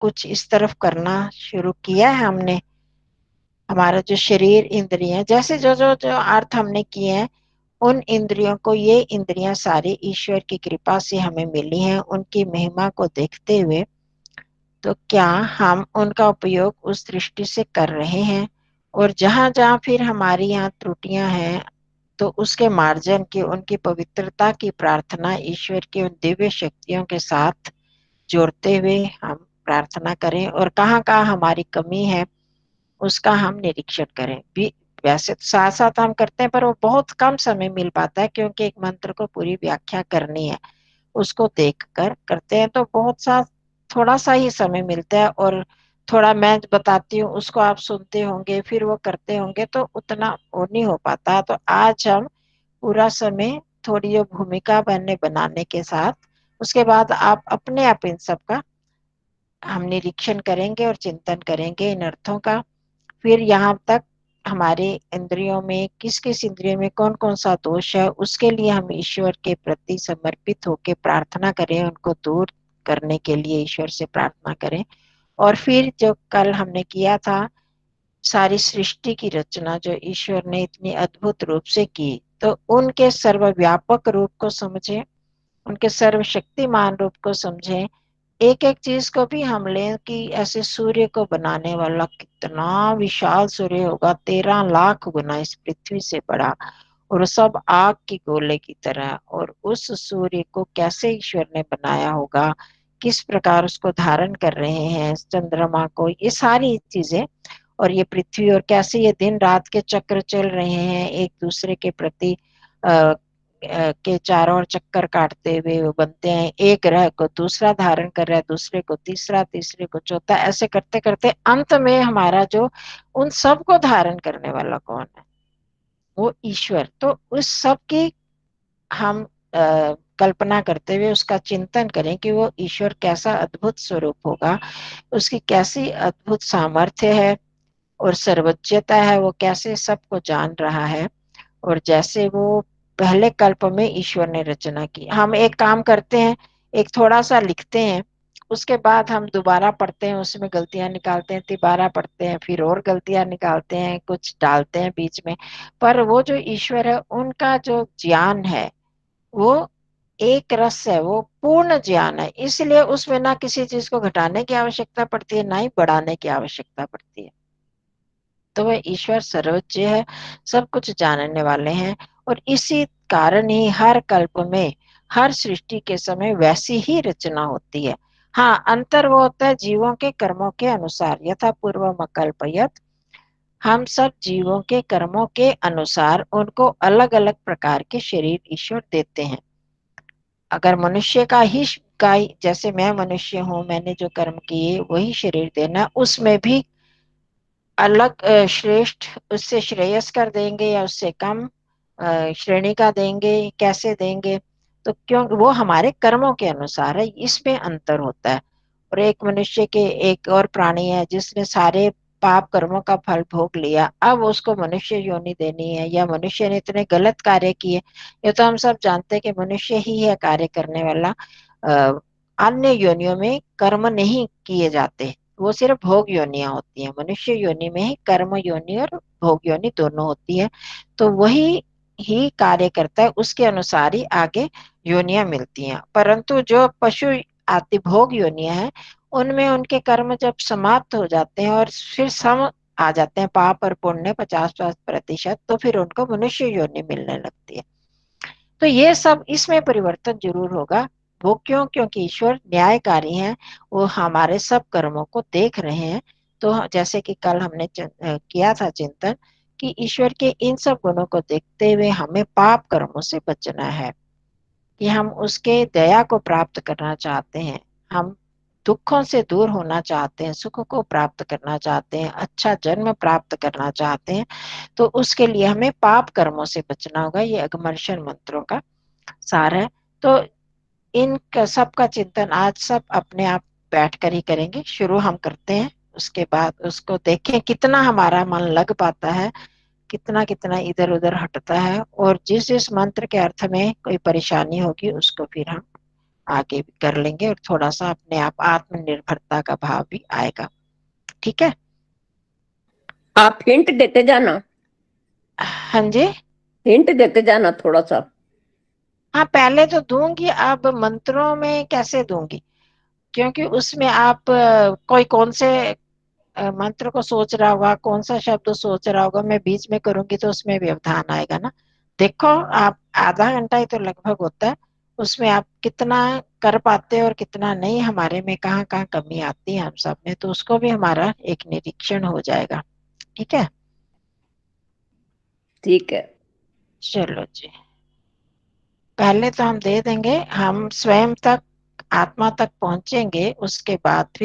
कुछ इस तरफ करना शुरू किया है हमने। हमारा जो शरीर, इंद्रियां, जैसे जो जो जो अर्थ हमने किए हैं, उन इंद्रियों को, ये इंद्रियां सारी ईश्वर की कृपा से हमें मिली हैं, उनकी महिमा को देखते हुए तो क्या हम उनका उपयोग उस दृष्टि से कर रहे हैं? और जहां जहां फिर हमारी यहाँ त्रुटियां हैं तो उसके मार्जन की, उनकी पवित्रता की प्रार्थना ईश्वर की उन दिव्य शक्तियों के साथ जोड़ते हुए हम प्रार्थना करें, और कहाँ कहाँ हमारी कमी है उसका हम निरीक्षण करें भी। वैसे तो साथ साथ हम करते हैं, पर वो बहुत कम समय मिल पाता है, क्योंकि एक मंत्र को पूरी व्याख्या करनी है, उसको देख कर करते हैं तो बहुत सा, थोड़ा सा ही समय मिलता है। और थोड़ा मैं बताती हूँ, उसको आप सुनते होंगे, फिर वो करते होंगे, तो उतना वो नहीं हो पाता। तो आज हम पूरा समय थोड़ी जो भूमिका बनने बनाने के साथ, उसके बाद आप अपने आप इन सब का हम निरीक्षण करेंगे और चिंतन करेंगे इन अर्थों का। फिर यहाँ तक हमारे इंद्रियों में, किस किस इंद्रियों में कौन कौन सा दोष है, उसके लिए हम ईश्वर के प्रति समर्पित होकर प्रार्थना करें, उनको दूर करने के लिए ईश्वर से प्रार्थना करें। और फिर जो कल हमने किया था, सारी सृष्टि की रचना जो ईश्वर ने इतनी अद्भुत रूप से की, तो उनके सर्वव्यापक रूप को समझें, उनके सर्वशक्तिमान रूप को समझें। एक एक चीज को भी हम लें कि ऐसे सूर्य को बनाने वाला कितना विशाल सूर्य होगा, 13 लाख गुना इस पृथ्वी से बड़ा, और सब आग की गोले की तरह। और उस सूर्य को कैसे ईश्वर ने बनाया होगा, किस प्रकार उसको धारण कर रहे हैं, चंद्रमा को, ये सारी चीजें, और ये पृथ्वी, और कैसे ये दिन रात के चक्र चल रहे हैं एक दूसरे के प्रति, के चारों ओर चक्कर काटते हुए वो बनते हैं। एक ग्रह को दूसरा धारण कर रहा है, दूसरे को तीसरा, तीसरे को चौथा, ऐसे करते करते अंत में हमारा जो उन सब को धारण करने वाला कौन है? वो ईश्वर। तो उस सब की हम कल्पना करते हुए उसका चिंतन करें कि वो ईश्वर कैसा अद्भुत स्वरूप होगा, उसकी कैसी अद्भुत सामर्थ्य है और सर्वज्ञता है, वो कैसे सबको जान रहा है। और जैसे वो पहले कल्प में ईश्वर ने रचना की, हम एक काम करते हैं, एक थोड़ा सा लिखते हैं, उसके बाद हम दोबारा पढ़ते हैं, उसमें गलतियां निकालते हैं, तिबारा पढ़ते हैं, फिर और गलतियां निकालते हैं, कुछ डालते हैं बीच में। पर वो जो ईश्वर है, उनका जो ज्ञान है वो एक रस है, वो पूर्ण ज्ञान है, इसलिए उसमें ना किसी चीज को घटाने की आवश्यकता पड़ती है, ना ही बढ़ाने की आवश्यकता पड़ती है। तो वह ईश्वर सर्वोच्च है, सब कुछ जानने वाले हैं। और इसी कारण ही हर कल्प में, हर सृष्टि के समय वैसी ही रचना होती है। हाँ, अंतर वो होता है जीवों के कर्मों के अनुसार, यथा पूर्वम कल्पयत। हम सब जीवों के कर्मों के अनुसार उनको अलग अलग प्रकार के शरीर ईश्वर देते हैं। अगर मनुष्य का जैसे मैं मनुष्य हूँ, मैंने जो कर्म किए वही शरीर देना, उसमें भी अलग श्रेष्ठ, उससे श्रेयस कर देंगे या उससे कम श्रेणी का देंगे, कैसे देंगे? तो क्यों, वो हमारे कर्मों के अनुसार है, इसमें अंतर होता है। और एक मनुष्य के, एक और प्राणी है जिसने सारे पाप कर्मों का फल भोग लिया, अब उसको मनुष्य योनि देनी है, या मनुष्य ने इतने गलत कार्य किए, ये तो हम सब जानते हैं कि मनुष्य ही है कार्य करने वाला। अन्य योनियों में कर्म नहीं किए जाते, वो सिर्फ भोग योनियां होती हैं। मनुष्य योनि में ही कर्म योनि और भोग योनि दोनों होती है। तो वही ही कार्य करता है, उसके अनुसार ही आगे योनियां मिलती हैं। परंतु जो पशु आदि भोग योनियां हैं, उनमें उनके कर्म जब समाप्त हो जाते हैं और फिर सम आ जाते हैं, पाप और पुण्य 50-50%, तो फिर उनको मनुष्य योनि मिलने लगती है। तो ये सब, इसमें परिवर्तन जरूर होगा। वो क्यों? क्योंकि ईश्वर न्यायकारी हैं, वो हमारे सब कर्मों को देख रहे हैं। तो जैसे कि कल हमने किया था चिंतन, कि ईश्वर के इन सब गुणों को देखते हुए हमें पाप कर्मों से बचना है, कि हम उसके दया को प्राप्त करना चाहते हैं, हम दुखों से दूर होना चाहते हैं, सुख को प्राप्त करना चाहते हैं, अच्छा जन्म प्राप्त करना चाहते हैं। तो उसके लिए हमें पाप कर्मों से बचना होगा। ये अगमर्षण मंत्रों का सार है। तो इन सब का चिंतन आज सब अपने आप बैठ कर ही करेंगे। शुरू हम करते हैं, उसके बाद उसको देखें कितना हमारा मन लग पाता है, कितना कितना इधर उधर हटता है, और जिस जिस मंत्र के अर्थ में कोई परेशानी होगी उसको फिर हम आगे भी कर लेंगे और थोड़ा सा अपने आप आत्मनिर्भरता का भाव भी आएगा। ठीक है। आप हिंट देते जाना, हाँ जी। हिंट देते जाना थोड़ा सा। हाँ, पहले तो दूंगी, अब मंत्रों में कैसे दूंगी, क्योंकि उसमें आप कोई कौन से मंत्र को सोच रहा होगा, कौन सा शब्द सोच रहा होगा, मैं बीच में करूंगी तो उसमें व्यवधान आएगा ना। देखो, आप आधा घंटा ही तो लगभग होता है, उसमें आप कितना कर पाते हो और कितना नहीं, हमारे में कहाँ कहाँ कमी आती है हम सब में, तो उसको भी हमारा एक निरीक्षण हो जाएगा। ठीक है। ठीक है। चलो जी, पहले तो हम दे देंगे, हम स्वयं तक, आत्मा तक पहुंचेंगे, उसके बाद फिर